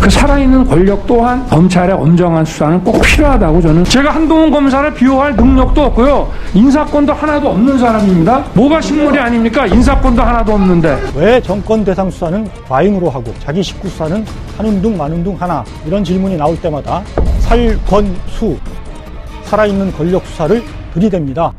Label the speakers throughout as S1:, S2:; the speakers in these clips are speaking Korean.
S1: 그 살아있는 권력 또한 검찰의 엄정한 수사는 꼭 필요하다고 저는. 제가 한동훈 검사를 비호할 능력도 없고요. 인사권도 하나도 없는 사람입니다. 뭐가 식물이 아닙니까? 인사권도 하나도 없는데.
S2: 왜 정권 대상 수사는 과잉으로 하고 자기 식구 수사는 하는 둥 마는 둥 하나, 이런 질문이 나올 때마다 살건수, 살아있는 권력 수사를 들이댑니다.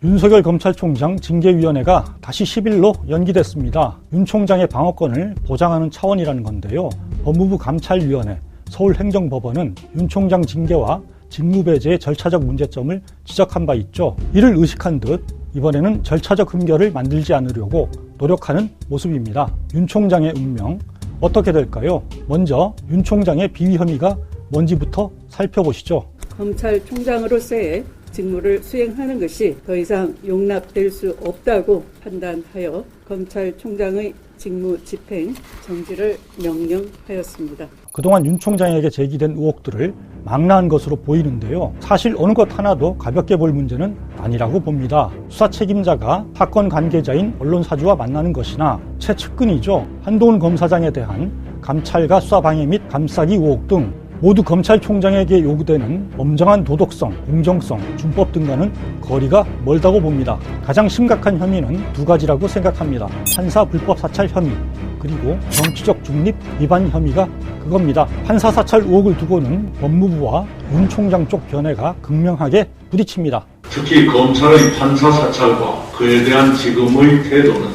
S2: 윤석열 검찰총장 징계위원회가 다시 10일로 연기됐습니다. 윤 총장의 방어권을 보장하는 차원이라는 건데요. 법무부 감찰위원회, 서울행정법원은 윤 총장 징계와 직무배제의 절차적 문제점을 지적한 바 있죠. 이를 의식한 듯 이번에는 절차적 흠결을 만들지 않으려고 노력하는 모습입니다. 윤 총장의 운명 어떻게 될까요? 먼저 윤 총장의 비위 혐의가 뭔지부터 살펴보시죠.
S3: 검찰총장으로서의 직무를 수행하는 것이 더 이상 용납될 수 없다고 판단하여 검찰총장의 직무 집행 정지를 명령하였습니다.
S2: 그동안 윤 총장에게 제기된 의혹들을 망라한 것으로 보이는데요. 사실 어느 것 하나도 가볍게 볼 문제는 아니라고 봅니다. 수사 책임자가 사건 관계자인 언론사주와 만나는 것이나 최측근이죠. 한동훈 검사장에 대한 감찰과 수사방해 및 감싸기 의혹 등 모두 검찰총장에게 요구되는 엄정한 도덕성, 공정성, 준법 등과는 거리가 멀다고 봅니다. 가장 심각한 혐의는 두 가지라고 생각합니다. 판사 불법 사찰 혐의, 그리고 정치적 중립 위반 혐의가 그겁니다. 판사 사찰 의혹을 두고는 법무부와 윤 총장 쪽 견해가 극명하게 부딪힙니다.
S4: 특히 검찰의 판사 사찰과 그에 대한 지금의 태도는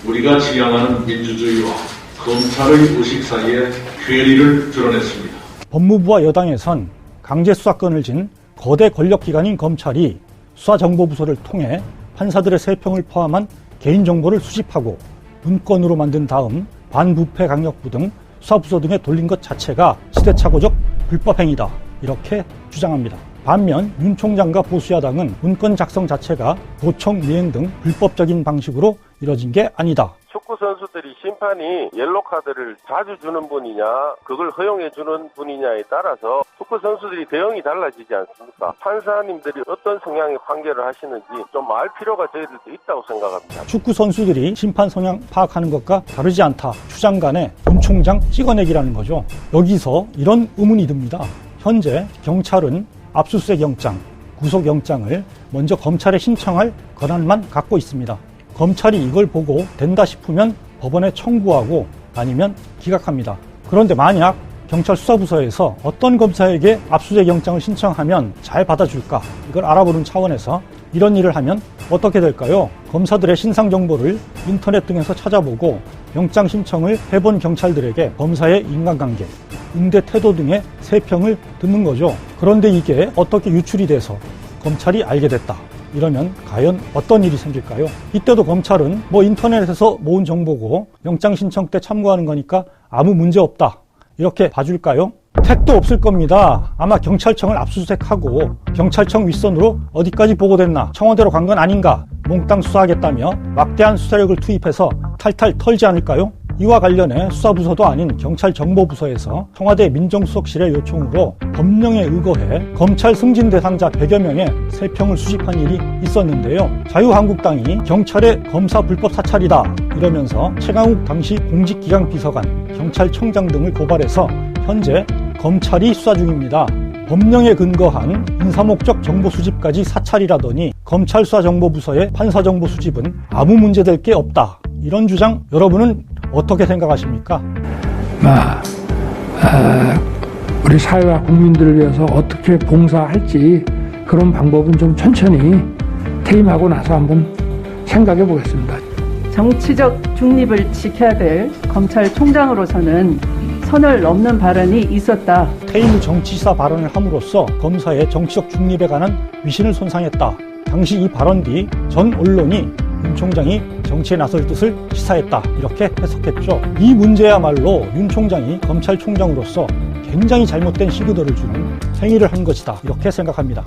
S4: 우리가 지향하는 민주주의와 검찰의 의식 사이의 괴리를 드러냈습니다.
S2: 법무부와 여당에선 강제 수사권을 진 거대 권력기관인 검찰이 수사정보부서를 통해 판사들의 세평을 포함한 개인정보를 수집하고 문건으로 만든 다음 반부패 강력부 등 수사부서 등에 돌린 것 자체가 시대착오적 불법행위다, 이렇게 주장합니다. 반면 윤 총장과 보수야당은 문건 작성 자체가 도청 미행 등 불법적인 방식으로 이뤄진 게 아니다.
S5: 축구 선수들이 심판이 옐로카드를 자주 주는 분이냐, 그걸 허용해 주는 분이냐에 따라서 축구 선수들이 대응이 달라지지 않습니까? 판사님들이 어떤 성향의 판결을 하시는지 좀 알 필요가 저희들도 있다고 생각합니다.
S2: 축구 선수들이 심판 성향 파악하는 것과 다르지 않다, 추장 간의 윤 총장 찍어내기라는 거죠. 여기서 이런 의문이 듭니다. 현재 경찰은 압수수색 영장, 구속영장을 먼저 검찰에 신청할 권한만 갖고 있습니다. 검찰이 이걸 보고 된다 싶으면 법원에 청구하고 아니면 기각합니다. 그런데 만약 경찰 수사부서에서 어떤 검사에게 압수수색 영장을 신청하면 잘 받아줄까, 이걸 알아보는 차원에서 이런 일을 하면 어떻게 될까요? 검사들의 신상 정보를 인터넷 등에서 찾아보고 영장 신청을 해본 경찰들에게 검사의 인간관계, 응대 태도 등의 세평을 듣는 거죠. 그런데 이게 어떻게 유출이 돼서 검찰이 알게 됐다, 이러면 과연 어떤 일이 생길까요? 이때도 검찰은 인터넷에서 모은 정보고 영장 신청 때 참고하는 거니까 아무 문제 없다, 이렇게 봐줄까요? 택도 없을 겁니다. 아마 경찰청을 압수수색하고 경찰청 윗선으로 어디까지 보고됐나, 청와대로 간 건 아닌가 몽땅 수사하겠다며 막대한 수사력을 투입해서 탈탈 털지 않을까요? 이와 관련해 수사부서도 아닌 경찰정보부서에서 청와대 민정수석실의 요청으로 법령에 의거해 검찰 승진 대상자 100여 명의 세평을 수집한 일이 있었는데요. 자유한국당이 경찰의 검사 불법 사찰이다 이러면서 최강욱 당시 공직기강 비서관, 경찰청장 등을 고발해서 현재 검찰이 수사 중입니다. 법령에 근거한 인사목적 정보 수집까지 사찰이라더니 검찰 수사정보부서의 판사정보 수집은 아무 문제될 게 없다, 이런 주장 여러분은 어떻게 생각하십니까?
S1: 우리 사회와 국민들을 위해서 어떻게 봉사할지 그런 방법은 좀 천천히 퇴임하고 나서 한번 생각해 보겠습니다.
S3: 정치적 중립을 지켜야 될 검찰총장으로서는 선을 넘는 발언이 있었다.
S2: 퇴임 후 정치시사 발언을 함으로써 검사의 정치적 중립에 관한 위신을 손상했다. 당시 이 발언 뒤 전 언론이 윤 총장이 정치에 나설 뜻을 시사했다, 이렇게 해석했죠. 이 문제야말로 윤 총장이 검찰총장으로서 굉장히 잘못된 시그널을 주는 행위를 한 것이다, 이렇게 생각합니다.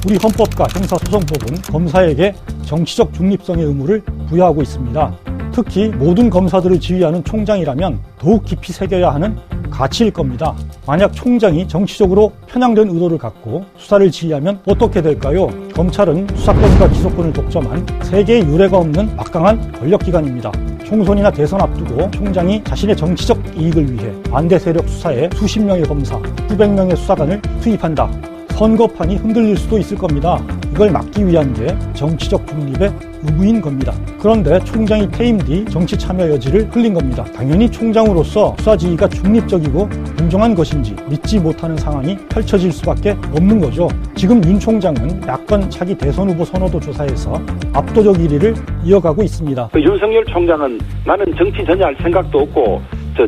S2: 우리 헌법과 형사소송법은 검사에게 정치적 중립성의 의무를 부여하고 있습니다. 특히 모든 검사들을 지휘하는 총장이라면 더욱 깊이 새겨야 하는 가치일 겁니다. 만약 총장이 정치적으로 편향된 의도를 갖고 수사를 지휘하면 어떻게 될까요? 검찰은 수사권과 기소권을 독점한 세계에 유례가 없는 막강한 권력기관입니다. 총선이나 대선 앞두고 총장이 자신의 정치적 이익을 위해 반대 세력 수사에 수십 명의 검사, 수백 명의 수사관을 투입한다. 선거판이 흔들릴 수도 있을 겁니다. 이걸 막기 위한 게 정치적 중립의 의무인 겁니다. 그런데 총장이 퇴임 뒤 정치 참여 여지를 흘린 겁니다. 당연히 총장으로서 수사 지휘가 중립적이고 공정한 것인지 믿지 못하는 상황이 펼쳐질 수밖에 없는 거죠. 지금 윤 총장은 야권 차기 대선 후보 선호도 조사에서 압도적 1위를 이어가고 있습니다.
S6: 윤석열 총장은 나는 정치 전혀 할 생각도 없고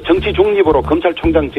S6: 정치 중립으로 검찰총장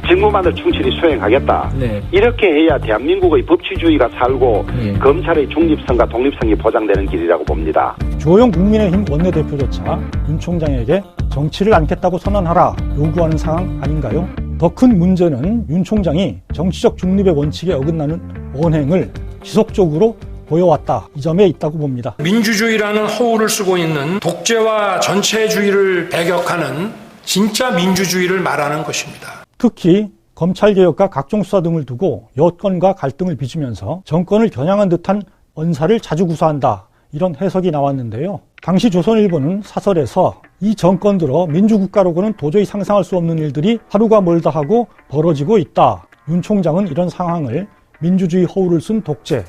S6: 직무만을 충실히 수행하겠다.
S7: 네.
S6: 이렇게 해야 대한민국의 법치주의가 살고
S7: 네.
S6: 검찰의 중립성과 독립성이 보장되는 길이라고 봅니다.
S2: 주호영 국민의힘 원내대표조차 윤 총장에게 정치를 않겠다고 선언하라 요구하는 상황 아닌가요? 더 큰 문제는 윤 총장이 정치적 중립의 원칙에 어긋나는 언행을 지속적으로 보여왔다. 이 점에 있다고 봅니다.
S1: 민주주의라는 허울을 쓰고 있는 독재와 전체주의를 배격하는 진짜 민주주의를 말하는 것입니다.
S2: 특히 검찰개혁과 각종 수사 등을 두고 여권과 갈등을 빚으면서 정권을 겨냥한 듯한 언사를 자주 구사한다. 이런 해석이 나왔는데요. 당시 조선일보는 사설에서 이 정권 들어 민주국가로고는 도저히 상상할 수 없는 일들이 하루가 멀다 하고 벌어지고 있다. 윤 총장은 이런 상황을 민주주의 허울을 쓴 독재,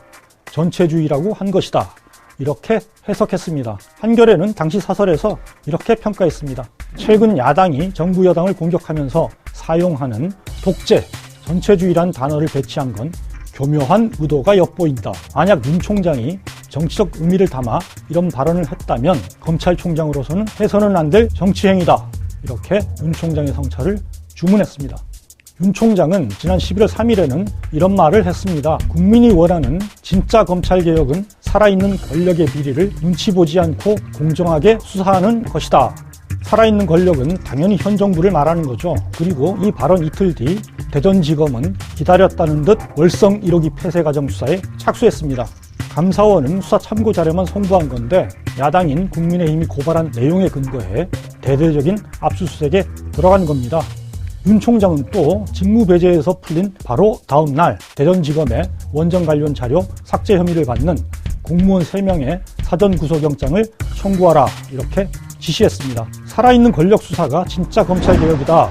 S2: 전체주의라고 한 것이다. 이렇게 해석했습니다. 한겨레는 당시 사설에서 이렇게 평가했습니다. 최근 야당이 정부 여당을 공격하면서 사용하는 독재, 전체주의란 단어를 배치한 건 교묘한 의도가 엿보인다. 만약 윤 총장이 정치적 의미를 담아 이런 발언을 했다면 검찰총장으로서는 해서는 안 될 정치행위다. 이렇게 윤 총장의 성찰을 주문했습니다. 윤 총장은 지난 11월 3일에는 이런 말을 했습니다. 국민이 원하는 진짜 검찰개혁은 살아있는 권력의 비리를 눈치 보지 않고 공정하게 수사하는 것이다. 살아있는 권력은 당연히 현 정부를 말하는 거죠. 그리고 이 발언 이틀 뒤 대전지검은 기다렸다는 듯 월성 1호기 폐쇄 과정 수사에 착수했습니다. 감사원은 수사 참고 자료만 송부한 건데 야당인 국민의힘이 고발한 내용에 근거해 대대적인 압수수색에 들어간 겁니다. 윤 총장은 또 직무배제에서 풀린 바로 다음 날 대전지검에 원전 관련 자료 삭제 혐의를 받는 공무원 3명의 사전 구속영장을 청구하라 이렇게 지시했습니다. 살아있는 권력 수사가 진짜 검찰개혁이다.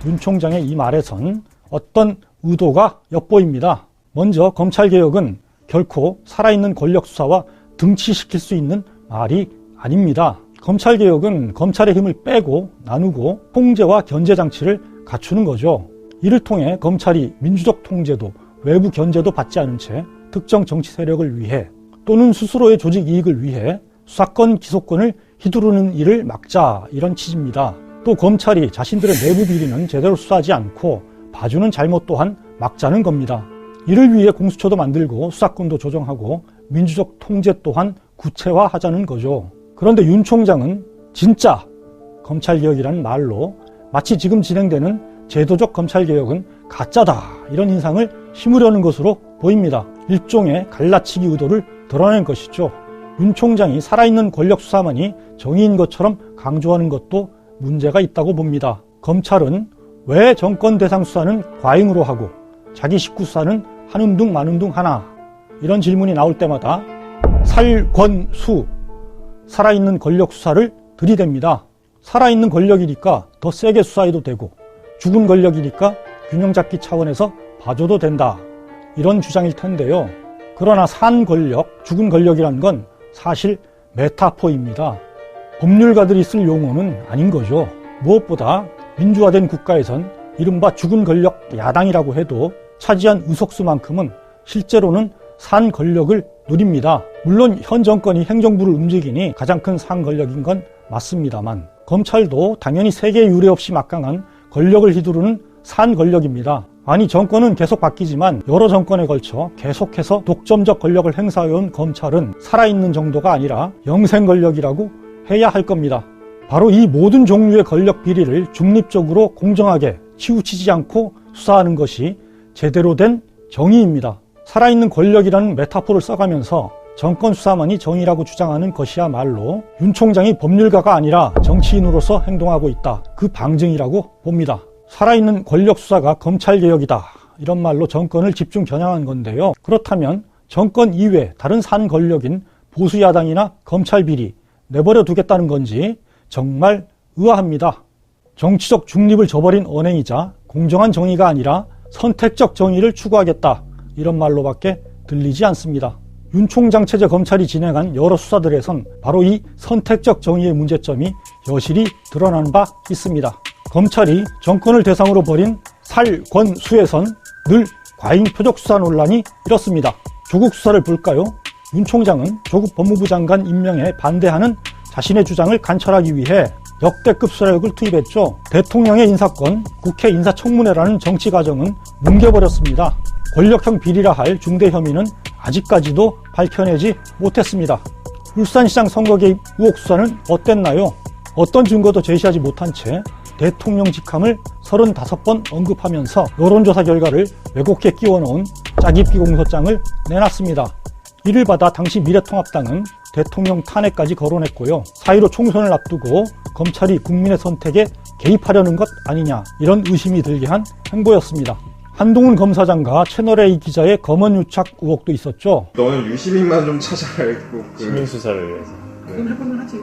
S2: 윤 총장의 이 말에선 어떤 의도가 엿보입니다. 먼저 검찰개혁은 결코 살아있는 권력 수사와 등치시킬 수 있는 말이 아닙니다. 검찰개혁은 검찰의 힘을 빼고 나누고 통제와 견제 장치를 갖추는 거죠. 이를 통해 검찰이 민주적 통제도 외부 견제도 받지 않은 채 특정 정치 세력을 위해 또는 스스로의 조직 이익을 위해 수사권, 기소권을 휘두르는 일을 막자 이런 취지입니다. 또 검찰이 자신들의 내부 비리는 제대로 수사하지 않고 봐주는 잘못 또한 막자는 겁니다. 이를 위해 공수처도 만들고 수사권도 조정하고 민주적 통제 또한 구체화하자는 거죠. 그런데 윤 총장은 진짜 검찰개혁이라는 말로 마치 지금 진행되는 제도적 검찰개혁은 가짜다 이런 인상을 심으려는 것으로 보입니다. 일종의 갈라치기 의도를 드러낸 것이죠. 윤 총장이 살아있는 권력 수사만이 정의인 것처럼 강조하는 것도 문제가 있다고 봅니다. 검찰은 왜 정권 대상 수사는 과잉으로 하고 자기 식구 수사는 하는 둥 마는 둥 하나 이런 질문이 나올 때마다 살권수 살아있는 권력 수사를 들이댑니다. 살아있는 권력이니까 더 세게 수사해도 되고 죽은 권력이니까 균형 잡기 차원에서 봐줘도 된다. 이런 주장일 텐데요. 그러나 산 권력, 죽은 권력이란 건 사실 메타포입니다. 법률가들이 쓸 용어는 아닌 거죠. 무엇보다 민주화된 국가에선 이른바 죽은 권력 야당이라고 해도 차지한 의석수만큼은 실제로는 산 권력을 누립니다. 물론 현 정권이 행정부를 움직이니 가장 큰 산 권력인 건 맞습니다만 검찰도 당연히 세계 유례 없이 막강한 권력을 휘두르는 산 권력입니다. 아니 정권은 계속 바뀌지만 여러 정권에 걸쳐 계속해서 독점적 권력을 행사해온 검찰은 살아있는 정도가 아니라 영생 권력이라고 해야 할 겁니다. 바로 이 모든 종류의 권력 비리를 중립적으로 공정하게 치우치지 않고 수사하는 것이 제대로 된 정의입니다. 살아있는 권력이라는 메타포를 써가면서 정권 수사만이 정의라고 주장하는 것이야말로 윤 총장이 법률가가 아니라 정치인으로서 행동하고 있다. 그 방증이라고 봅니다. 살아있는 권력 수사가 검찰개혁이다. 이런 말로 정권을 집중 겨냥한 건데요. 그렇다면 정권 이외 다른 산 권력인 보수야당이나 검찰 비리 내버려 두겠다는 건지 정말 의아합니다. 정치적 중립을 저버린 언행이자 공정한 정의가 아니라 선택적 정의를 추구하겠다. 이런 말로밖에 들리지 않습니다. 윤 총장 체제 검찰이 진행한 여러 수사들에선 바로 이 선택적 정의의 문제점이 여실히 드러난 바 있습니다. 검찰이 정권을 대상으로 벌인 살권수에선 늘 과잉 표적 수사 논란이 일었습니다. 조국 수사를 볼까요? 윤 총장은 조국 법무부 장관 임명에 반대하는 자신의 주장을 관철하기 위해 역대급 수사력을 투입했죠. 대통령의 인사권, 국회 인사청문회라는 정치 과정은 뭉개버렸습니다. 권력형 비리라 할 중대 혐의는 아직까지도 밝혀내지 못했습니다. 울산시장 선거 개입 의혹 수사는 어땠나요? 어떤 증거도 제시하지 못한 채 대통령 직함을 35번 언급하면서 여론조사 결과를 왜곡해 끼워놓은 짜깁기 공소장을 내놨습니다. 이를 받아 당시 미래통합당은 대통령 탄핵까지 거론했고요. 4.15 총선을 앞두고 검찰이 국민의 선택에 개입하려는 것 아니냐, 이런 의심이 들게 한 행보였습니다. 한동훈 검사장과 채널A 기자의 검언 유착 의혹도 있었죠.
S7: 너는 유시민만 좀 찾아라 했고
S8: 시민 수사를 해서.
S9: 그럼 해보면 하지.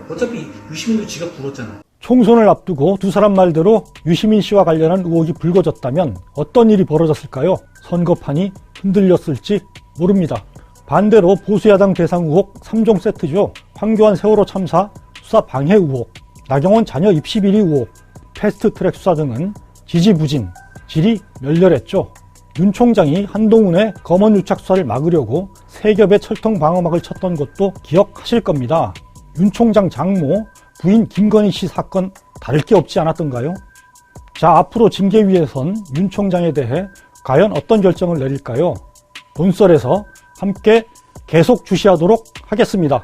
S9: 어차피 유시민도 지가 불었잖아.
S2: 총선을 앞두고 두 사람 말대로 유시민 씨와 관련한 의혹이 불거졌다면 어떤 일이 벌어졌을까요? 선거판이 흔들렸을지 모릅니다. 반대로 보수야당 대상 의혹 3종 세트죠. 황교안 세월호 참사 수사 방해 의혹, 나경원 자녀 입시 비리 의혹, 패스트트랙 수사 등은 지지부진, 질이 멸렬했죠. 윤 총장이 한동훈의 검언 유착 수사를 막으려고 세 겹의 철통 방어막을 쳤던 것도 기억하실 겁니다. 윤 총장 장모, 부인 김건희 씨 사건 다를 게 없지 않았던가요? 자, 앞으로 징계위에선 윤 총장에 대해 과연 어떤 결정을 내릴까요? 본설에서 함께 계속 주시하도록 하겠습니다.